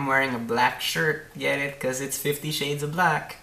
wearing a black shirt. Get it? Because it's 50 Shades of Black.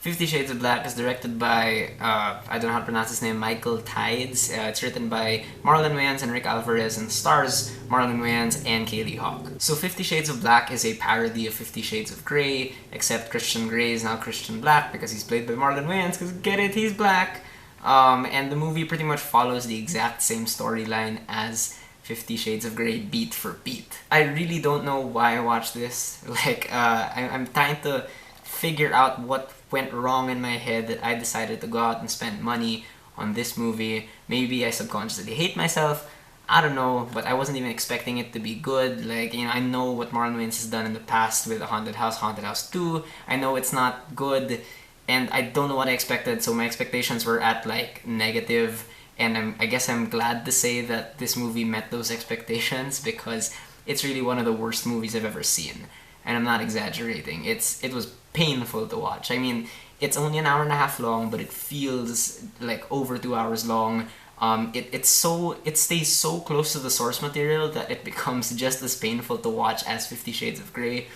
50 Shades of Black is directed by, I don't know how to pronounce his name, Michael Tides. It's written by Marlon Wayans and Rick Alvarez and stars Marlon Wayans and Kaylee Hawk. So 50 Shades of Black is a parody of 50 Shades of Grey, except Christian Grey is now Christian Black because he's played by Marlon Wayans, because get it, he's black. And the movie pretty much follows the exact same storyline as 50 Shades of Grey beat for beat. I really don't know why I watched this. Like, I'm trying to figure out what went wrong in my head that I decided to go out and spend money on this movie. Maybe I subconsciously hate myself, I don't know, but I wasn't even expecting it to be good. Like, you know, I know what Marlon Wayans has done in the past with Haunted House 2. I know it's not good, and I don't know what I expected, so my expectations were at, like, negative, and I guess I'm glad to say that this movie met those expectations, because it's really one of the worst movies I've ever seen. And I'm not exaggerating. It was painful to watch. I mean, it's only an hour and a half long, but it feels like over 2 hours long. It stays so close to the source material that it becomes just as painful to watch as 50 Shades of Grey.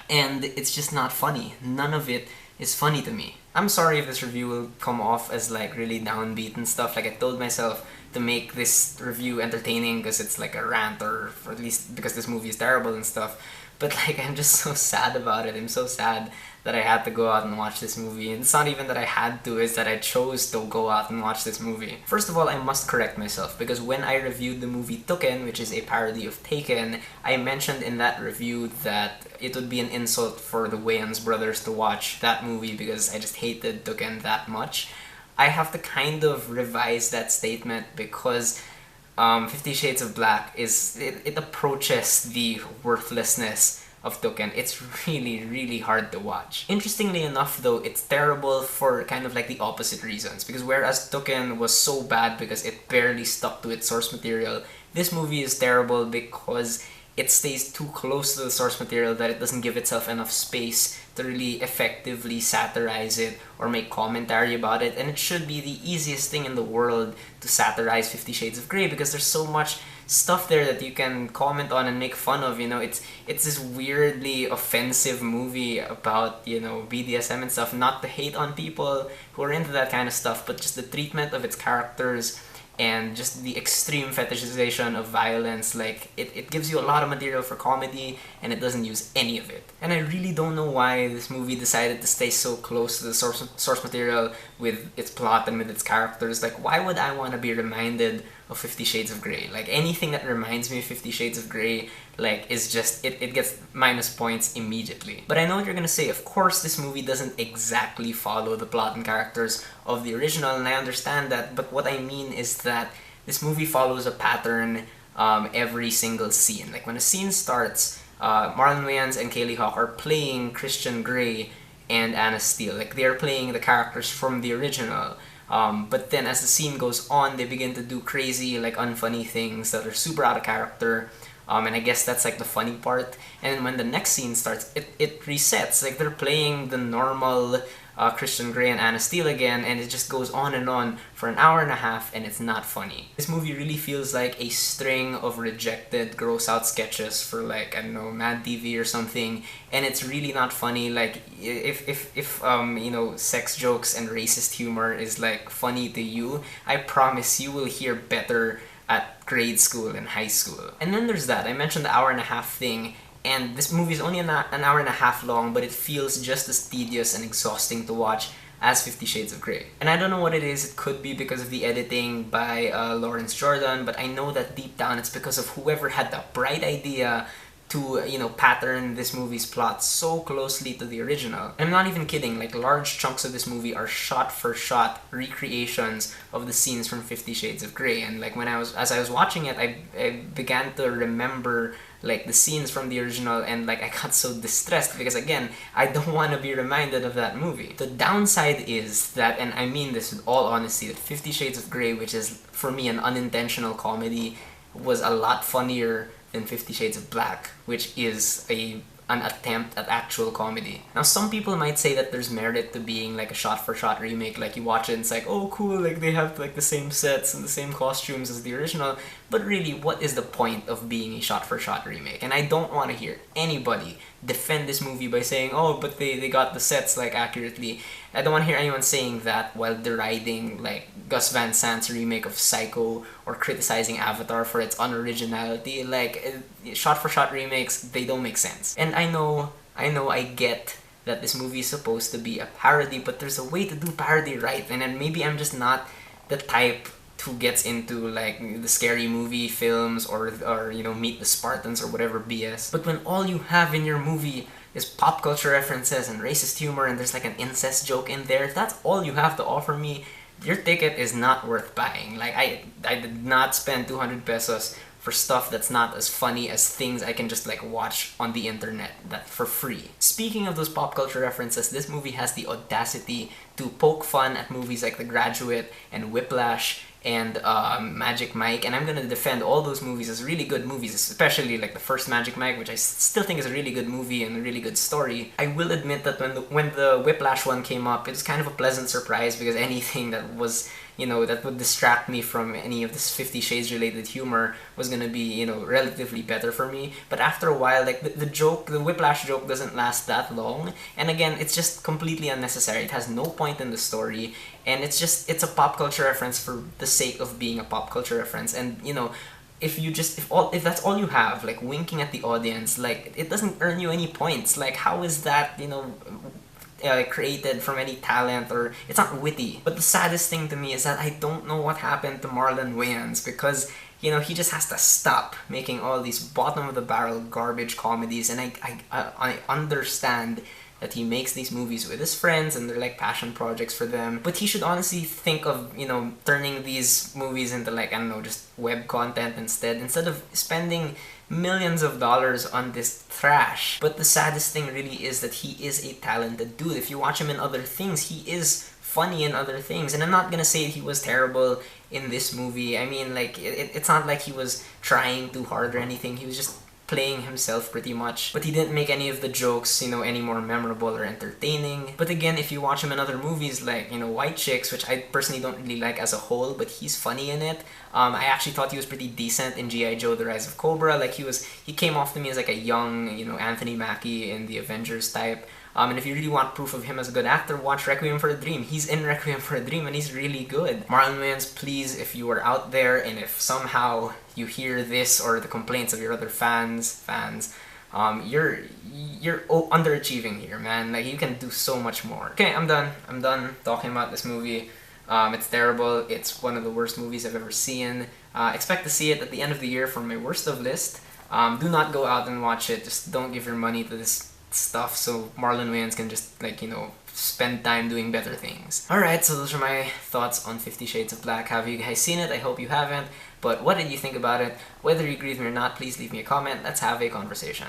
And it's just not funny. None of it is funny to me. I'm sorry if this review will come off as like really downbeat and stuff. Like, I told myself to make this review entertaining because it's like a rant, or at least because this movie is terrible and stuff. But like, I'm just so sad about it. I'm so sad that I had to go out and watch this movie. And it's not even that I had to, it's that I chose to go out and watch this movie. First of all, I must correct myself, because when I reviewed the movie Tuken, which is a parody of Taken, I mentioned in that review that it would be an insult for the Wayans brothers to watch that movie because I just hated Tuken that much. I have to kind of revise that statement because 50 Shades of Black it approaches the worthlessness of Tuken. It's really, really hard to watch. Interestingly enough though, it's terrible for kind of like the opposite reasons, because whereas Tuken was so bad because it barely stuck to its source material, this movie is terrible because it stays too close to the source material, that it doesn't give itself enough space to really effectively satirize it or make commentary about it. And it should be the easiest thing in the world to satirize 50 Shades of Grey, because there's so much stuff there that you can comment on and make fun of. You know, it's this weirdly offensive movie about, you know, BDSM and stuff. Not to hate on people who are into that kind of stuff, but just the treatment of its characters and just the extreme fetishization of violence. Like, it gives you a lot of material for comedy, and it doesn't use any of it. And I really don't know why this movie decided to stay so close to the source material with its plot and with its characters. Like, why would I want to be reminded of 50 Shades of Grey? Like, anything that reminds me of 50 Shades of Grey, like, is just, it gets minus points immediately. But I know what you're gonna say. Of course, this movie doesn't exactly follow the plot and characters of the original, and I understand that, but what I mean is that this movie follows a pattern every single scene. Like, when a scene starts, Marlon Wayans and Kaylee Hawk are playing Christian Grey and Anna Steele. Like, they're playing the characters from the original. But then as the scene goes on, they begin to do crazy, like, unfunny things that are super out of character. And I guess that's like the funny part. And when the next scene starts, it resets. Like, they're playing the normal Christian Grey and Anna Steele again, and it just goes on for an hour and a half, and it's not funny. This movie really feels like a string of rejected, gross out sketches for, like, I don't know, Mad TV or something, and it's really not funny. Like, if you know, sex jokes and racist humor is like funny to you, I promise you will hear better at grade school and high school. And then there's that, I mentioned the hour and a half thing, and this movie is only an hour and a half long, but it feels just as tedious and exhausting to watch as 50 Shades of Grey. And I don't know what it is. It could be because of the editing by Lawrence Jordan, but I know that deep down it's because of whoever had the bright idea to, you know, pattern this movie's plot so closely to the original. And I'm not even kidding, like, large chunks of this movie are shot-for-shot recreations of the scenes from 50 Shades of Grey. And like, as I was watching it, I began to remember, like, the scenes from the original, and like, I got so distressed because, again, I don't want to be reminded of that movie. The downside is that, and I mean this with all honesty, that 50 Shades of Grey, which is for me an unintentional comedy, was a lot funnier than 50 Shades of Black, which is a an attempt at actual comedy. Now, some people might say that there's merit to being like a shot-for-shot remake. Like, you watch it and it's like, oh cool, like they have like the same sets and the same costumes as the original. But really, what is the point of being a shot-for-shot remake? And I don't want to hear anybody defend this movie by saying, oh, but they got the sets like accurately. I don't want to hear anyone saying that while deriding like Gus Van Sant's remake of Psycho or criticizing Avatar for its unoriginality. Like, shot-for-shot remakes, they don't make sense. And I get that this movie is supposed to be a parody, but there's a way to do parody right. And then maybe I'm just not the type who gets into like the scary movie films or you know, Meet the Spartans or whatever BS. But when all you have in your movie is pop culture references and racist humor and there's like an incest joke in there, if that's all you have to offer me, your ticket is not worth buying. Like, I did not spend 200 pesos for stuff that's not as funny as things I can just like watch on the internet that for free. Speaking of those pop culture references, this movie has the audacity to poke fun at movies like The Graduate and Whiplash and Magic Mike, and I'm gonna defend all those movies as really good movies, especially like the first Magic Mike, which I still think is a really good movie and a really good story. I will admit that when the Whiplash one came up, it was kind of a pleasant surprise, because anything that was, you know, that would distract me from any of this 50 Shades related humor was gonna be, you know, relatively better for me. But after a while, like the Whiplash joke doesn't last that long, and again, it's just completely unnecessary. It has no point in the story, and it's a pop culture reference for the sake of being a pop culture reference. And you know, if that's all you have, like winking at the audience, like it doesn't earn you any points. Like, how is that, you know, created from any talent, or it's not witty? But the saddest thing to me is that I don't know what happened to Marlon Wayans, because you know, he just has to stop making all these bottom of the barrel garbage comedies. And I understand that he makes these movies with his friends and they're like passion projects for them, but he should honestly think of, you know, turning these movies into like, I don't know, just web content instead of spending millions of dollars on this trash. But the saddest thing really is that he is a talented dude. If you watch him in other things, he is funny in other things, and I'm not gonna say he was terrible in this movie. I mean, like, it's not like he was trying too hard or anything. He was just playing himself pretty much, but he didn't make any of the jokes, you know, any more memorable or entertaining. But again, if you watch him in other movies like, you know, White Chicks, which I personally don't really like as a whole, but he's funny in it. I actually thought he was pretty decent in G.I. Joe The Rise of Cobra. Like, he came off to me as like a young, you know, Anthony Mackie in the Avengers type. And if you really want proof of him as a good actor, watch Requiem for a Dream. He's in Requiem for a Dream and he's really good. Marlon Wayans, please, if you are out there and if somehow you hear this or the complaints of your other fans, you're underachieving here, man. Like, you can do so much more. Okay, I'm done talking about this movie. It's terrible. It's one of the worst movies I've ever seen. Expect to see it at the end of the year for my worst of list. Do not go out and watch it. Just don't give your money to this stuff so Marlon Wayans can just, like, you know, spend time doing better things. Alright, so those are my thoughts on 50 Shades of Black. Have you guys seen it? I hope you haven't. But what did you think about it? Whether you agree with me or not, please leave me a comment. Let's have a conversation.